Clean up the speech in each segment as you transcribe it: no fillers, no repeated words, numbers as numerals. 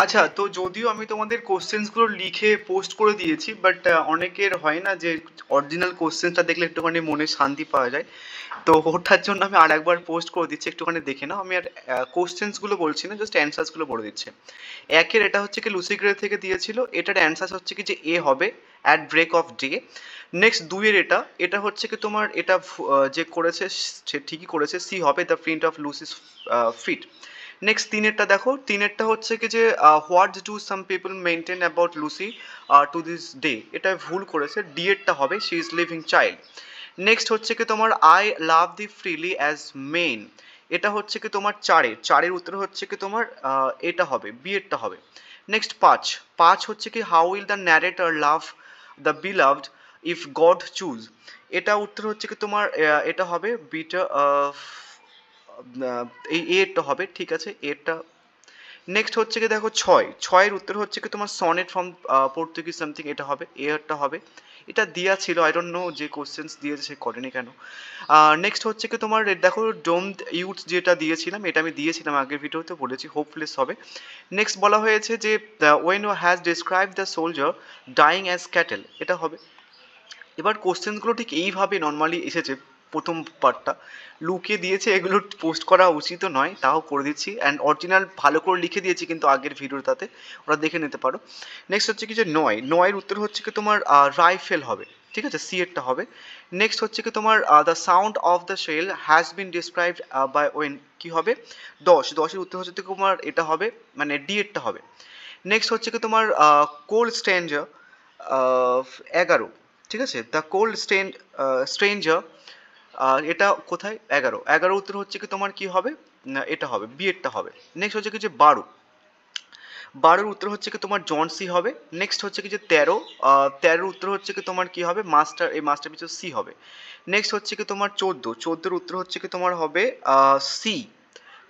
আচ্ছা, তো যদিও আমি তোমাদের কোশ্চেন্সগুলো লিখে পোস্ট করে দিয়েছি, বাট অনেকের হয় না যে অরিজিনাল কোশ্চেন্সটা দেখলে একটুখানি মনে শান্তি পাওয়া যায়। তো ওটার জন্য আমি আর একবার পোস্ট করে দিচ্ছি, একটুখানি দেখে নাও। আমি আর কোশ্চেন্সগুলো বলছি না, জাস্ট অ্যান্সার্সগুলো বলে দিচ্ছি। একের এটা হচ্ছে কি লুসি গ্রে থেকে দিয়েছিল, এটার অ্যান্সার হচ্ছে কি যে এ হবে, at break of day. Next দুইয়ের এটা হচ্ছে কি তোমার এটা যে করেছে সে ঠিকই করেছে, সি হবে, the print of Lucy's feet. Next তিনেরটা দেখো, তিনেরটা হচ্ছে কি যে what do some people maintain about Lucy to this day, এটা ভুল করেছে, ডি এরটা হবে, she is living child. Next হচ্ছে কি তোমার I love the freely as men, এটা হচ্ছে কি তোমার চারের উত্তর হচ্ছে কি তোমার এটা হবে, বি এরটা হবে। নেক্সট পাঁচ হচ্ছে কি how will the narrator love the beloved if god choose, এটা উত্তর হচ্ছে কি তোমার এটা হবে বিটা, এই এরটা হবে, ঠিক আছে এরটা। নেক্সট হচ্ছে কি দেখো ছয়ের উত্তর হচ্ছে কি তোমার সনেট ফ্রম পর্তুগিজ সামথিং, এটা হবে, এরটা হবে। এটা দেওয়া ছিল, আই ডোন্ট নো যে কোশ্চেন্স দিয়েছে সে করেনি কেন। নেক্সট হচ্ছে কি তোমার দেখো ডোমড ইউথ যেটা দিয়েছিলাম, এটা আমি দিয়েছিলাম আগের ভিডিওতে, বলেছি হোপলেস হবে। নেক্সট বলা হয়েছে যে Owen has describe the soldier dying as cattle, এটা হবে। এবার কোশ্চেনগুলো ঠিক এইভাবে নর্মালি এসেছে, প্রথম পার্টটা লুকিয়ে দিয়েছে, এগুলো পোস্ট করা উচিত নয়, তাও করে দিচ্ছি। অ্যান্ড অরিজিনাল ভালো করে লিখে দিয়েছি কিন্তু আগের ভিডিওটাতে, ওরা দেখে নিতে পারো। নেক্সট হচ্ছে কি যে নয়ের উত্তর হচ্ছে কি তোমার রাইফেল হবে, ঠিক আছে, সি এরটা হবে। নেক্সট হচ্ছে কি তোমার the sound of the shell has been described by Owen, কি হবে, দশের উত্তর হচ্ছে তোমার এটা হবে, মানে ডি এরটা হবে। নেক্সট হচ্ছে কি তোমার কোল্ড স্ট্রেঞ্জার 11, ঠিক আছে, দ্য কোল্ড স্ট্রেঞ্জার, এটা কোথায়, 11 উত্তর হচ্ছে কি তোমার কি হবে, না এটা হবে, বি এরটা হবে। নেক্সট হচ্ছে কি যে 12 উত্তর হচ্ছে কি তোমার জনসি হবে। নেক্সট হচ্ছে কি যে 13 উত্তর হচ্ছে কি তোমার কি হবে, মাস্টার পিছু সি হবে। নেক্সট হচ্ছে কি তোমার 14 উত্তর হচ্ছে কি তোমার হবে সি,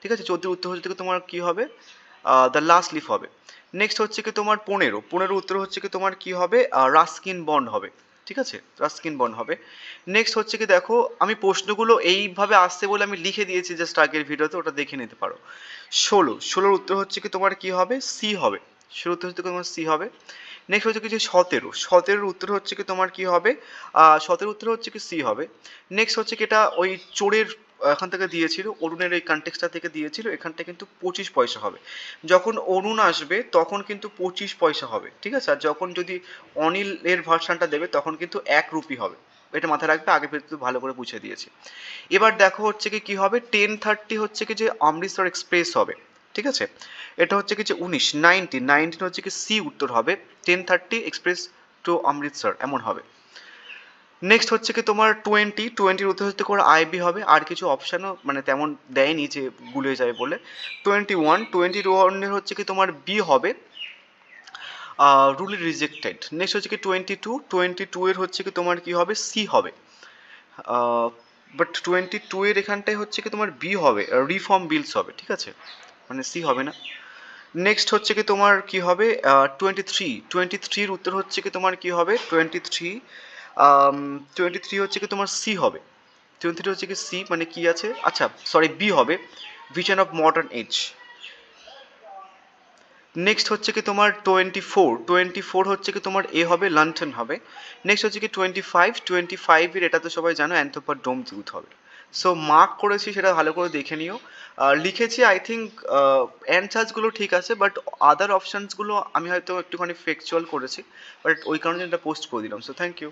ঠিক আছে, 14 উত্তর হচ্ছে কি তোমার কি হবে, দ্য লাস্ট লিফ হবে। নেক্সট হচ্ছে কি তোমার 15 উত্তর হচ্ছে কি তোমার কি হবে, রাস্কিন বন্ড হবে, ঠিক আছে, রাস্কিন বন্ড হবে। নেক্সট হচ্ছে কি দেখো, আমি প্রশ্নগুলো এইভাবে আসছে বলে আমি লিখে দিয়েছি জাস্ট আগের ভিডিওতে, ওটা দেখে নিতে পারো। 16 উত্তর হচ্ছে কি তোমার কি হবে, সি হবে, 16 উত্তর হচ্ছে তোমার সি হবে। নেক্সট হচ্ছে কি যে 17 উত্তর হচ্ছে কি তোমার কি হবে, 17 উত্তর হচ্ছে কি সি হবে। নেক্সট হচ্ছে কি এটা ওই চোরের এখান থেকে দিয়েছিল, অরুণের এই কনটেক্সটটা থেকে দিয়েছিল, এখানটা কিন্তু 25 পয়সা হবে। যখন অরুণ আসবে তখন কিন্তু 25 পয়সা হবে, ঠিক আছে, আর যখন যদি অনিল এর ভার্সানটা দেবে তখন কিন্তু 1 রুপি হবে। এটা মাথায় রাখবে, আগে কিন্তু ভালো করে বুঝিয়ে দিয়েছি। এবার দেখো হচ্ছে কি কি হবে, 10:30 হচ্ছে কি যে অমৃতসর এক্সপ্রেস হবে, ঠিক আছে, এটা হচ্ছে কি যে 19 হচ্ছে কি সি উত্তর হবে, 10:30 এক্সপ্রেস টু অমৃতসর এমন হবে। নেক্সট হচ্ছে কি তোমার 20 উত্তর হচ্ছে করে আইবি হবে, আর কিছু অপশানও মানে তেমন দেয়নি যে গুলে যায় বলে। 21 হচ্ছে কি তোমার বি হবে, রুলি রিজেক্টেড। নেক্সট হচ্ছে কি 22 এর হচ্ছে কি তোমার কি হবে, সি হবে। বাট 22 এর এখানটায় হচ্ছে কি তোমার বি হবে, রিফর্ম বিলস হবে, ঠিক আছে, মানে সি হবে না। নেক্সট হচ্ছে কি তোমার কি হবে 23 উত্তর হচ্ছে কি তোমার কি হবে 23 হচ্ছে কি তোমার সি হবে। 23 হচ্ছে কি সি, মানে কি আছে, আচ্ছা সরি বি হবে, vision of modern age. Next হচ্ছে কি তোমার 24 হচ্ছে কি তোমার এ হবে, লন্ঠন হবে। নেক্সট হচ্ছে কি 25 এর এটা তো সবাই জানো, অ্যান্থোপার ডোম ইউথ হবে। সো মার্ক করেছি, সেটা ভালো করে দেখে নিও। লিখেছি আই থিঙ্ক অ্যান্সার্সগুলো ঠিক আছে, বাট আদার অপশানসগুলো আমি হয়তো একটুখানি ফেকচুয়াল করেছি, বাট ওই কারণে এটা পোস্ট করে দিলাম। So thank you.